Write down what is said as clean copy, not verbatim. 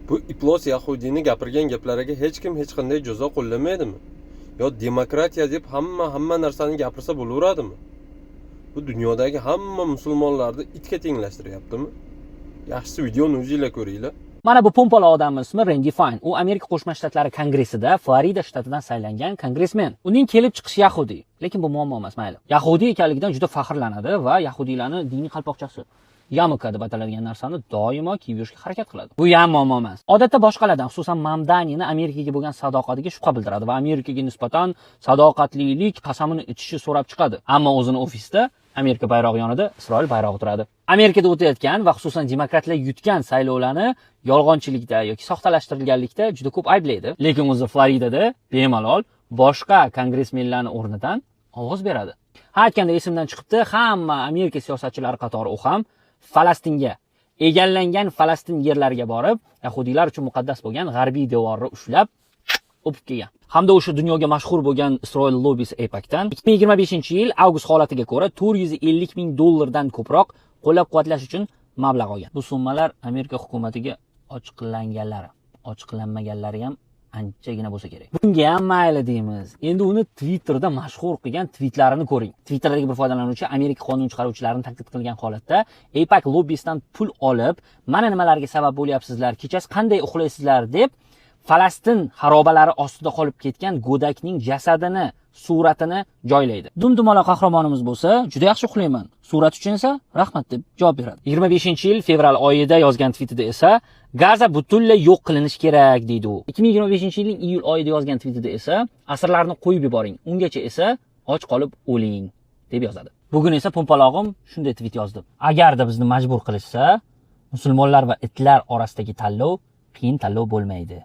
Bu iflos yahudiyni gapirgan gaplariga hech kim hech qanday jazo qo'llamaydimi? Yo demokratiya deb hamma narsani gapirsa bo'laveradimi? Bu dunyodagi hamma musulmonlarni itga tenglashtiryaptimi? Yaxshisi videoni o'zingizlar ko'ringlar. Mana bu pompala odamning ismi Randy Fine. U Amerika Qo'shma Shtatlari Kongressida Florida shtatidan saylangan kongressmen. Uning kelib chiqishi yahudiy, lekin bu muammo emas, mayli. Yahudiy ekanligidan juda faxrlanadi va yahudiylarning diniy qalpoqchasi yarmulka deb ataladigan narsani doimo kiyib yurishga harakat qiladi. Bu ham muammo emas. Odatda boshqalardan, xususan Mamdanini Amerikaga bo'lgan sadoqatiga shubha bildiradi va Amerikaga nisbatan sadoqatlilik qasamini ichishi so'rab chiqadi. Ammo o'zini ofisda Amerika bayrog'i yonida Isroil bayrog'i turadi. Amerikada o'tayotgan va xususan demokratlar yutgan saylovlarni yolg'onchilikda yoki soxtalashtirilganlikda juda ko'p ayblaydi. Lekin o'zi Floridada bemalol boshqa kongressmenlarning o'rnidan ovoz beradi. Ha, aytganda esimdan chiqibdi, hamma Amerika siyosatchilari qatori u ham Falastinga, egallangan Falastin yerlariga borib, yahudiylar uchun muqaddas bo'lgan g'arbiy devorni ushlab o'pib kelgan. Hamda o'sha dunyoga mashhur bo'lgan Isroil lobbisi AIPACdan 2025-yil avgust holatiga ko'ra $450 ming ko'proq qo'llab-quvvatlash uchun mablag' olgan. Bu summalar Amerika hukumatiga ochiqlanmaganlari ham anchagina bo'lsa kerak. Bunga ham mayli deymiz. Endi uni Twitterda mashhur qilgan tweetlarini ko'ring. Twitterdagi bir foydalanuvchi Amerika qonun chiqaruvchilarini tanqid qilgan holatda AIPAC lobbisidan pul olib, mana nimalarga sabab bo'lyapsizlar, kechasi qanday uxlaysizlar deb Falastin xarobalari ostida qolib ketgan go'dakning jasadini, suratini joylaydi. Dumdumola qahramonimiz bo'lsa, juda yaxshi uxlayman. Surat uchun esa rahmat deb javob beradi. 25-yil fevral oyida yozgan tweetida esa Gaza butunlay yo'q qilinishi kerak deydi u. 2025-yilning iyul oyida yozgan tweetida esa asirlarni qo'yib yuboring, ungacha esa och qolib o'ling deb yozadi. Bugun esa pompalog'im shunday tweet yozdi. Agarda bizni majbur qilishsa, musulmonlar va itlar orasidagi tanlov qiyin tanlov bo'lmaydi.